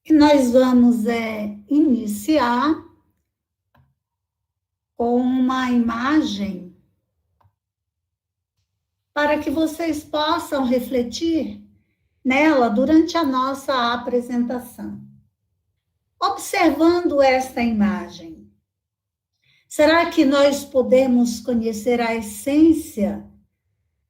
E nós vamos iniciar com uma imagem para que vocês possam refletir nela durante a nossa apresentação. Observando esta imagem, será que nós podemos conhecer a essência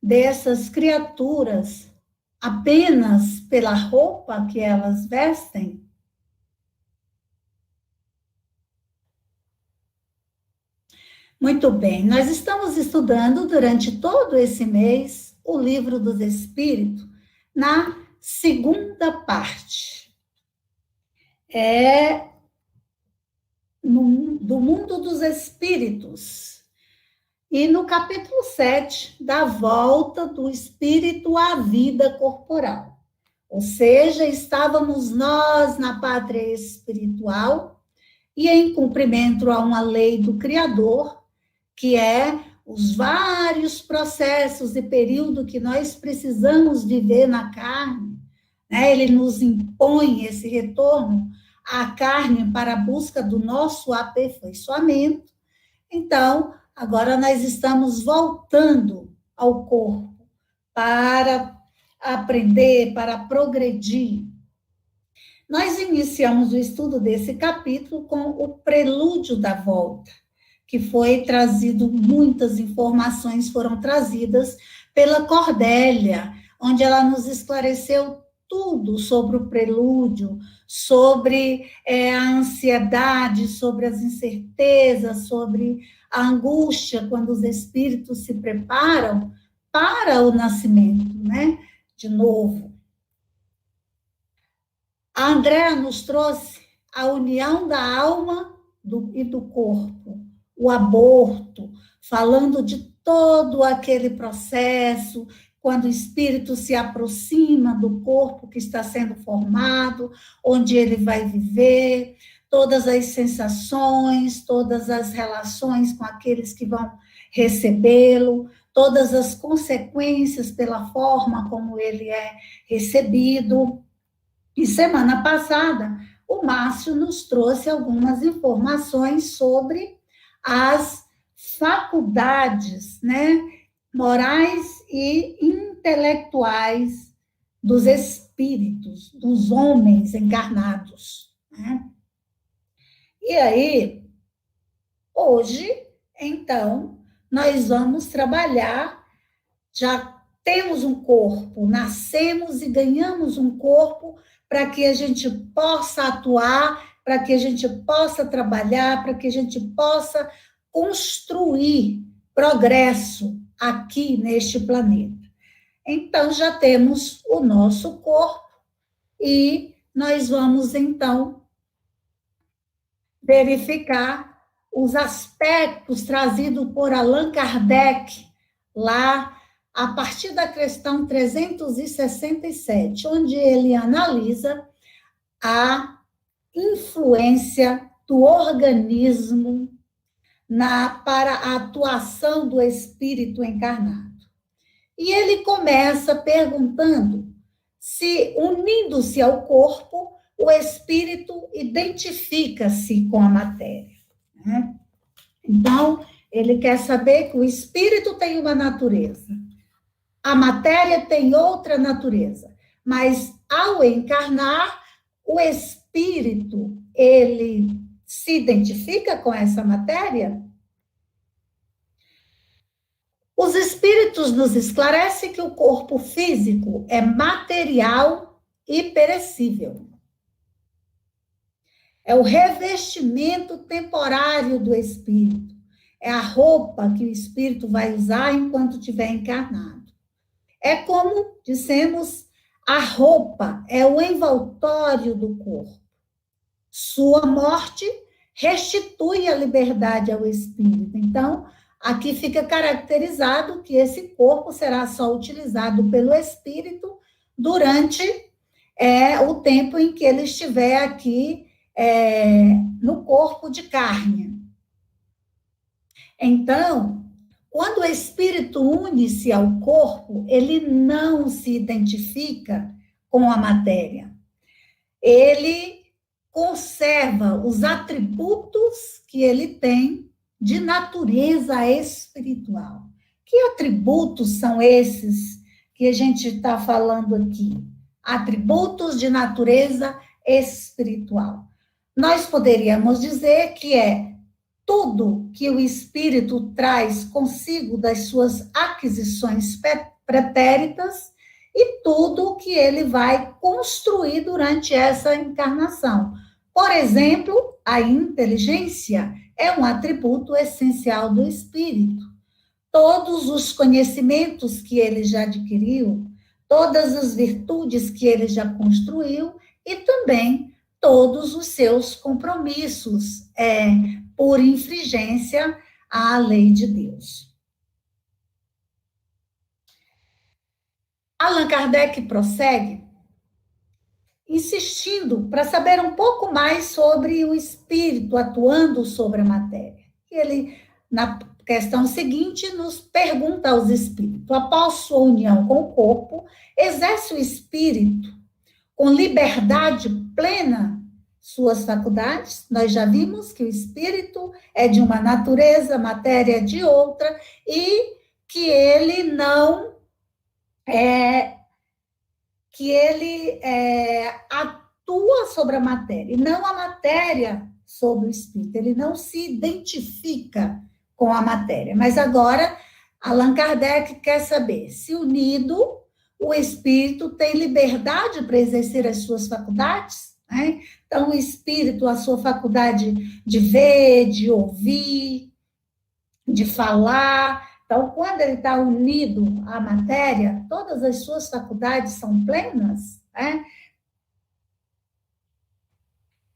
dessas criaturas apenas pela roupa que elas vestem? Muito bem, nós estamos estudando durante todo esse mês o Livro dos Espíritos, na segunda parte. Do Mundo dos Espíritos. E no capítulo 7, da volta do espírito à vida corporal. Ou seja, estávamos nós na pátria espiritual e em cumprimento a uma lei do Criador, que é os vários processos e período que nós precisamos viver na carne, né? Ele nos impõe esse retorno à carne para a busca do nosso aperfeiçoamento. Então, agora nós estamos voltando ao corpo para aprender, para progredir. Nós iniciamos o estudo desse capítulo com o prelúdio da volta, que foi trazido, muitas informações foram trazidas pela Cordélia, onde ela nos esclareceu tudo sobre o prelúdio, sobre a ansiedade, sobre as incertezas, sobre a angústia, quando os espíritos se preparam para o nascimento, né? De novo. A Andréa nos trouxe a união da alma e do corpo, o aborto, falando de todo aquele processo, quando o espírito se aproxima do corpo que está sendo formado, onde ele vai viver, todas as sensações, todas as relações com aqueles que vão recebê-lo, todas as consequências pela forma como ele é recebido. E semana passada, o Márcio nos trouxe algumas informações sobre as faculdades, né, morais e intelectuais dos espíritos, dos homens encarnados, né? E aí, hoje, então, nós vamos trabalhar, já temos um corpo, nascemos e ganhamos um corpo para que a gente possa atuar, para que a gente possa trabalhar, para que a gente possa construir progresso aqui neste planeta. Então, já temos o nosso corpo e nós vamos, então, verificar os aspectos trazidos por Allan Kardec, lá a partir da questão 367, onde ele analisa a influência do organismo para a atuação do espírito encarnado. E ele começa perguntando se, unindo-se ao corpo, o espírito identifica-se com a matéria, né? Então, ele quer saber que o espírito tem uma natureza, a matéria tem outra natureza, mas ao encarnar, o espírito, ele se identifica com essa matéria? Os espíritos nos esclarecem que o corpo físico é material e perecível. É o revestimento temporário do espírito. É a roupa que o espírito vai usar enquanto estiver encarnado. É como, dissemos, a roupa é o envoltório do corpo. Sua morte restitui a liberdade ao espírito. Então, aqui fica caracterizado que esse corpo será só utilizado pelo espírito durante o tempo em que ele estiver aqui no corpo de carne. Então, quando o espírito une-se ao corpo, ele não se identifica com a matéria. Ele conserva os atributos que ele tem de natureza espiritual. Que atributos são esses que a gente está falando aqui? Atributos de natureza espiritual. Nós poderíamos dizer que é tudo que o espírito traz consigo das suas aquisições pretéritas e tudo que ele vai construir durante essa encarnação. Por exemplo, a inteligência é um atributo essencial do espírito. Todos os conhecimentos que ele já adquiriu, todas as virtudes que ele já construiu e também todos os seus compromissos por infringência à lei de Deus. Allan Kardec prossegue, insistindo para saber um pouco mais sobre o espírito atuando sobre a matéria. Ele, na questão seguinte, nos pergunta aos espíritos: após sua união com o corpo, exerce o espírito com liberdade plena suas faculdades? Nós já vimos que o espírito é de uma natureza, a matéria é de outra, e que ele não atua sobre a matéria, e não a matéria sobre o espírito. Ele não se identifica com a matéria. Mas agora, Allan Kardec quer saber se, unido, o espírito tem liberdade para exercer as suas faculdades, né? Então, o espírito, a sua faculdade de ver, de ouvir, de falar. Então, quando ele está unido à matéria, todas as suas faculdades são plenas, né?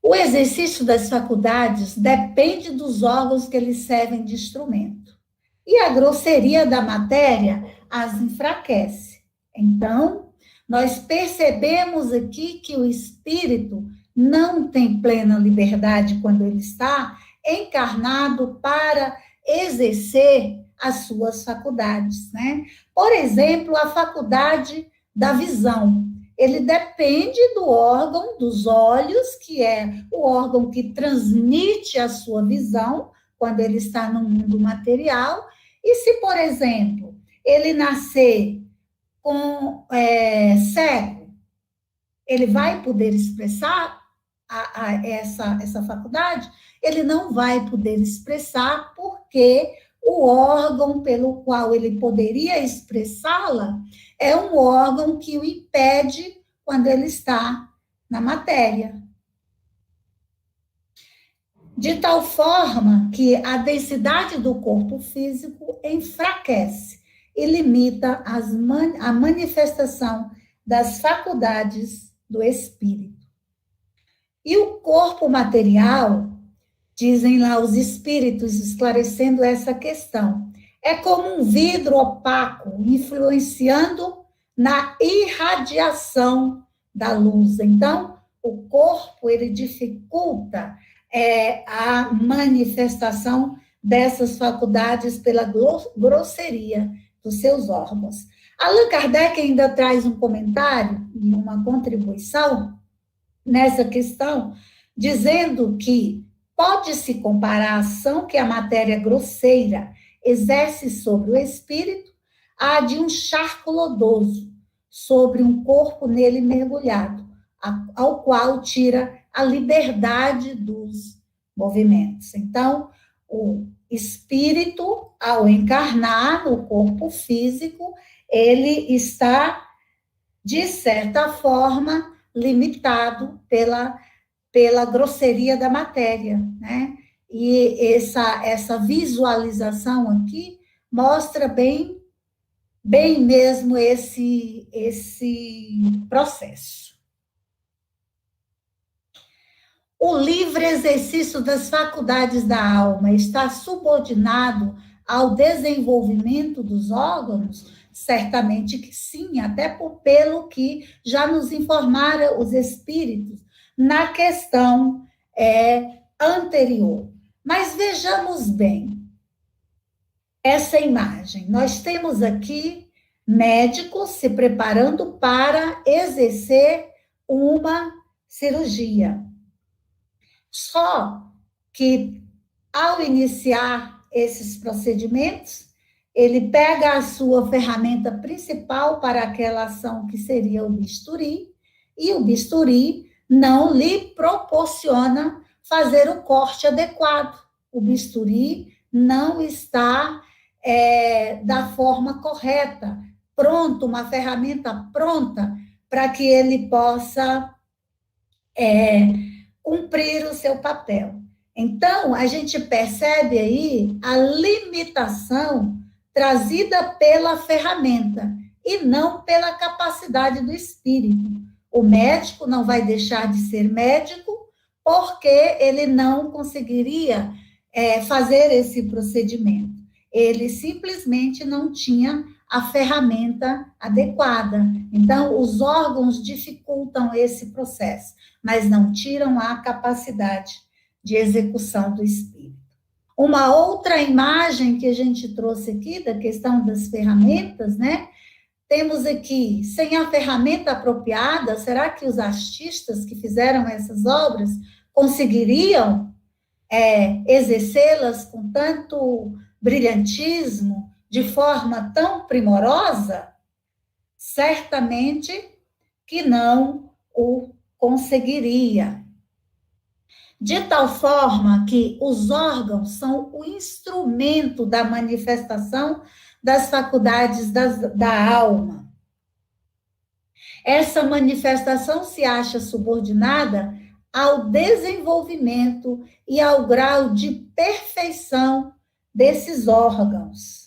O exercício das faculdades depende dos órgãos que lhes servem de instrumento. E a grosseria da matéria as enfraquece. Então, nós percebemos aqui que o espírito não tem plena liberdade quando ele está encarnado para exercer as suas faculdades, né? Por exemplo, a faculdade da visão. Ele depende do órgão dos olhos, que é o órgão que transmite a sua visão quando ele está no mundo material. E se, por exemplo, ele nascer cego, ele vai poder expressar essa faculdade? Ele não vai poder expressar, porque o órgão pelo qual ele poderia expressá-la é um órgão que o impede quando ele está na matéria. De tal forma que a densidade do corpo físico enfraquece e limita a manifestação das faculdades do espírito. E o corpo material, dizem lá os espíritos esclarecendo essa questão, é como um vidro opaco, influenciando na irradiação da luz. Então, o corpo, ele dificulta a manifestação dessas faculdades pela grosseria dos seus órgãos. Allan Kardec ainda traz um comentário e uma contribuição nessa questão, dizendo que pode-se comparar a ação que a matéria grosseira exerce sobre o espírito à de um charco lodoso sobre um corpo nele mergulhado, ao qual tira a liberdade dos movimentos. Então, o espírito, ao encarnar no corpo físico, ele está, de certa forma, limitado pela grosseria da matéria, né? E essa visualização aqui mostra bem mesmo esse processo. O livre exercício das faculdades da alma está subordinado ao desenvolvimento dos órgãos? Certamente que sim, até pelo que já nos informaram os espíritos na questão anterior. Mas vejamos bem essa imagem. Nós temos aqui médicos se preparando para exercer uma cirurgia. Só que, ao iniciar esses procedimentos, ele pega a sua ferramenta principal para aquela ação, que seria o bisturi, e o bisturi não lhe proporciona fazer o corte adequado. O bisturi não está da forma correta, pronto, uma ferramenta pronta para que ele possa cumprir o seu papel. Então, a gente percebe aí a limitação trazida pela ferramenta e não pela capacidade do espírito. O médico não vai deixar de ser médico porque ele não conseguiria fazer esse procedimento. Ele simplesmente não tinha a ferramenta adequada. Então, os órgãos dificultam esse processo, mas não tiram a capacidade de execução do espírito. Uma outra imagem que a gente trouxe aqui, da questão das ferramentas, né? Temos aqui, sem a ferramenta apropriada, será que os artistas que fizeram essas obras conseguiriam exercê-las com tanto brilhantismo, de forma tão primorosa? Certamente que não o conseguiria. De tal forma que os órgãos são o instrumento da manifestação das faculdades da alma. Essa manifestação se acha subordinada ao desenvolvimento e ao grau de perfeição desses órgãos.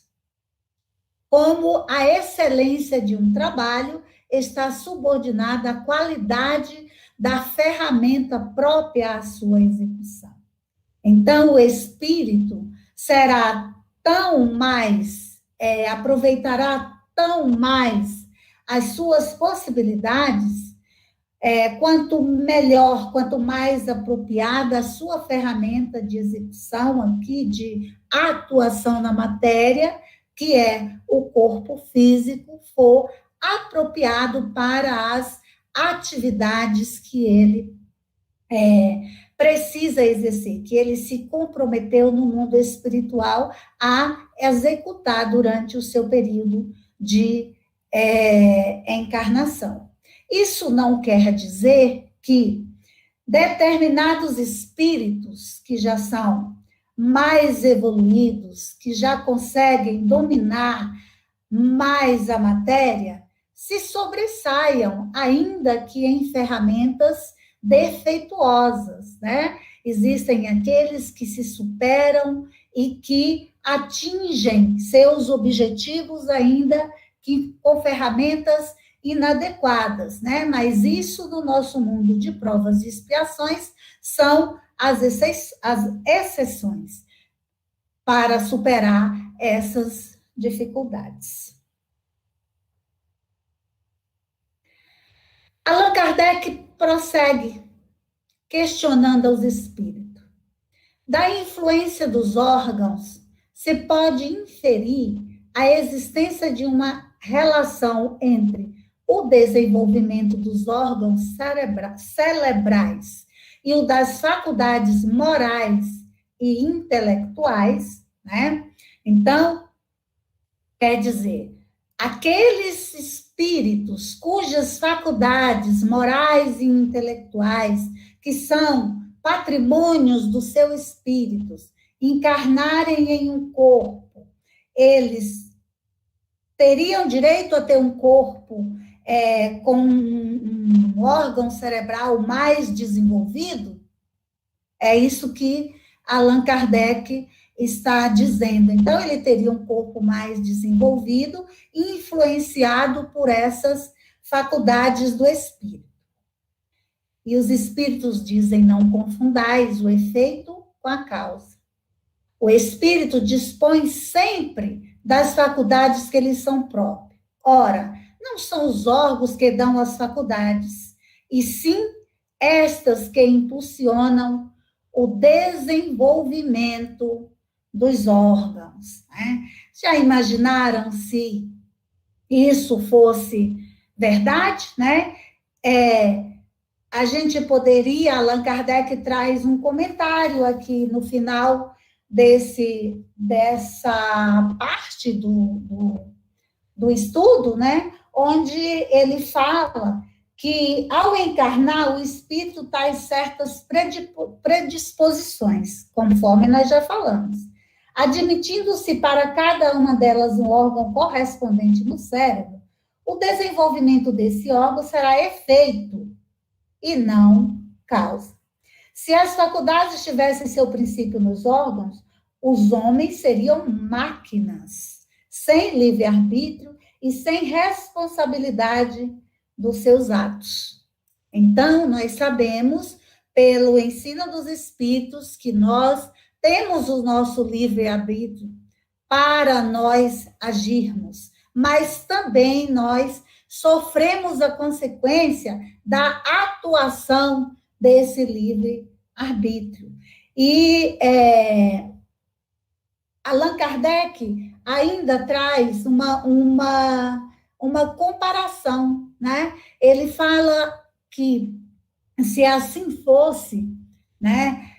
Como a excelência de um trabalho está subordinada à qualidade da ferramenta própria à sua execução. Então, o espírito será tão mais, aproveitará tão mais as suas possibilidades, quanto melhor, quanto mais apropriada a sua ferramenta de execução aqui, de atuação na matéria, que é o corpo físico, for apropriado para as atividades que ele precisa exercer, que ele se comprometeu no mundo espiritual a executar durante o seu período de encarnação. Isso não quer dizer que determinados espíritos que já são mais evoluídos, que já conseguem dominar mais a matéria, se sobressaiam, ainda que em ferramentas defeituosas, né? Existem aqueles que se superam e que atingem seus objetivos ainda que com ferramentas inadequadas, né? Mas isso no nosso mundo de provas e expiações são as exceções para superar essas dificuldades. Allan Kardec prossegue questionando aos espíritos. Da influência dos órgãos, se pode inferir a existência de uma relação entre o desenvolvimento dos órgãos cerebrais e o das faculdades morais e intelectuais, né? Então, quer dizer, aqueles espíritos cujas faculdades morais e intelectuais, que são patrimônios do seu espírito, encarnarem em um corpo, eles teriam direito a ter um corpo com um órgão cerebral mais desenvolvido? É isso que Allan Kardec está dizendo. Então, ele teria um corpo mais desenvolvido, influenciado por essas faculdades do espírito. E os espíritos dizem: não confundais o efeito com a causa. O espírito dispõe sempre das faculdades que lhe são próprias. Ora, não são os órgãos que dão as faculdades, e sim estas que impulsionam o desenvolvimento dos órgãos, né? Já imaginaram se isso fosse verdade, né? a gente poderia, Allan Kardec traz um comentário aqui no final dessa parte do estudo, né? Onde ele fala que, ao encarnar, o espírito traz certas predisposições, conforme nós já falamos, admitindo-se para cada uma delas um órgão correspondente no cérebro. O desenvolvimento desse órgão será efeito e não causa. Se as faculdades tivessem seu princípio nos órgãos, os homens seriam máquinas, sem livre-arbítrio e sem responsabilidade dos seus atos. Então, nós sabemos, pelo ensino dos espíritos, que nós temos o nosso livre-arbítrio para nós agirmos, mas também nós sofremos a consequência da atuação desse livre-arbítrio. E Allan Kardec ainda traz uma comparação, né? Ele fala que, se assim fosse, né?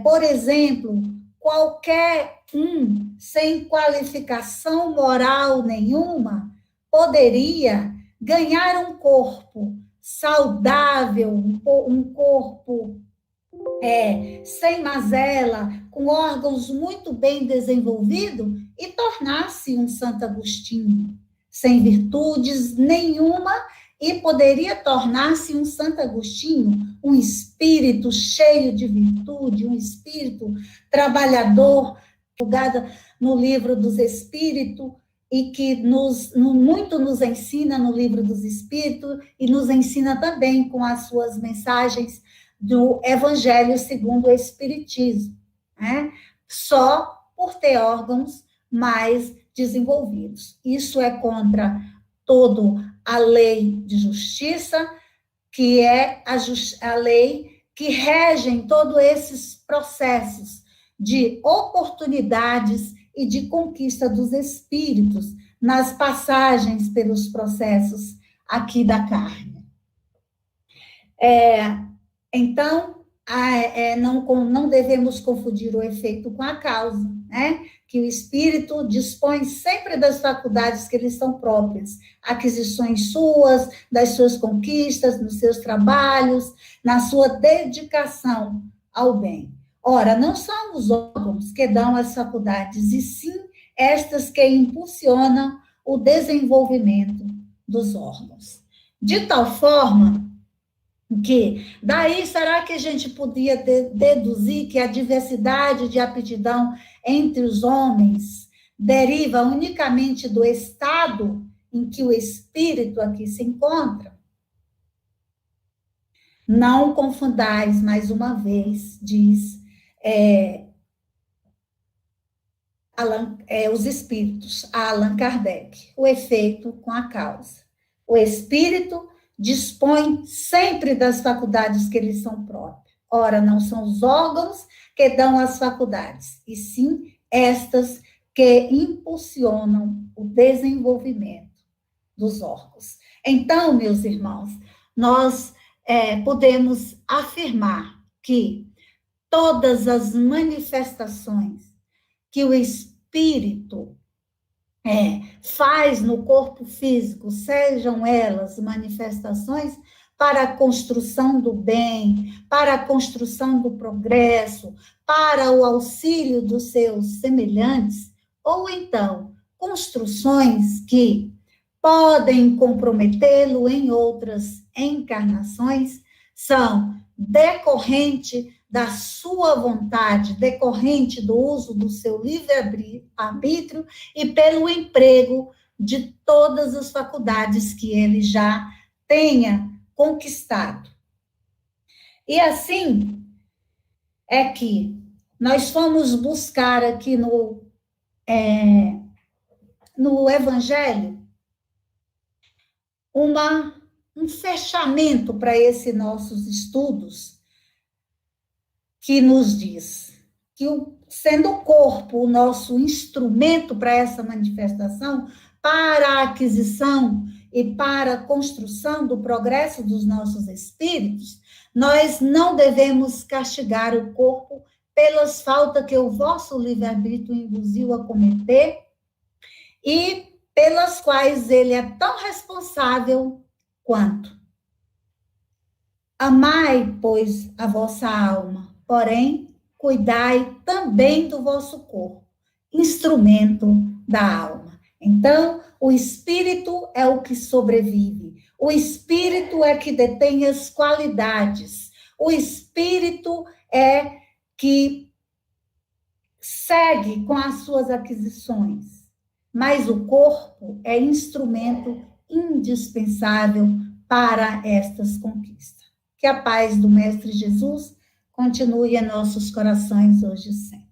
Por exemplo, qualquer um sem qualificação moral nenhuma poderia ganhar um corpo saudável, um corpo sem mazela, com órgãos muito bem desenvolvidos, e tornar-se um Santo Agostinho, sem virtudes nenhuma, e poderia tornar-se um Santo Agostinho, um espírito cheio de virtude, um espírito trabalhador, divulgado no Livro dos Espíritos, e que muito nos ensina no Livro dos Espíritos, e nos ensina também com as suas mensagens do Evangelho segundo o Espiritismo, né? Só por ter órgãos mais desenvolvidos. Isso é contra toda a lei de justiça, que é a lei que rege todos esses processos de oportunidades e de conquista dos espíritos nas passagens pelos processos aqui da carne. Então, não devemos confundir o efeito com a causa, né? Que o espírito dispõe sempre das faculdades que lhe são próprias, aquisições suas, das suas conquistas, nos seus trabalhos, na sua dedicação ao bem. Ora, não são os órgãos que dão as faculdades, e sim estas que impulsionam o desenvolvimento dos órgãos. De tal forma que, daí, será que a gente podia deduzir que a diversidade de aptidão entre os homens deriva unicamente do estado em que o espírito aqui se encontra? Não confundais, mais uma vez, diz os espíritos, Allan Kardec, o efeito com a causa. O espírito dispõe sempre das faculdades que lhe são próprias. Ora, não são os órgãos que dão as faculdades, e sim estas que impulsionam o desenvolvimento dos órgãos. Então, meus irmãos, nós podemos afirmar que todas as manifestações que o espírito faz no corpo físico, sejam elas manifestações para a construção do bem, para a construção do progresso, para o auxílio dos seus semelhantes, ou então construções que podem comprometê-lo em outras encarnações, são decorrente da sua vontade, decorrente do uso do seu livre-arbítrio e pelo emprego de todas as faculdades que ele já tenha conquistado. E assim é que nós fomos buscar aqui no Evangelho um fechamento para esses nossos estudos, que nos diz que, sendo o corpo o nosso instrumento para essa manifestação, para a aquisição e para a construção do progresso dos nossos espíritos, nós não devemos castigar o corpo pelas faltas que o vosso livre-arbítrio induziu a cometer e pelas quais ele é tão responsável quanto. Amai, pois, a vossa alma, porém, cuidai também do vosso corpo, instrumento da alma. Então, o espírito é o que sobrevive, o espírito é que detém as qualidades, o espírito é que segue com as suas aquisições, mas o corpo é instrumento indispensável para estas conquistas. Que a paz do Mestre Jesus continue em nossos corações hoje e sempre.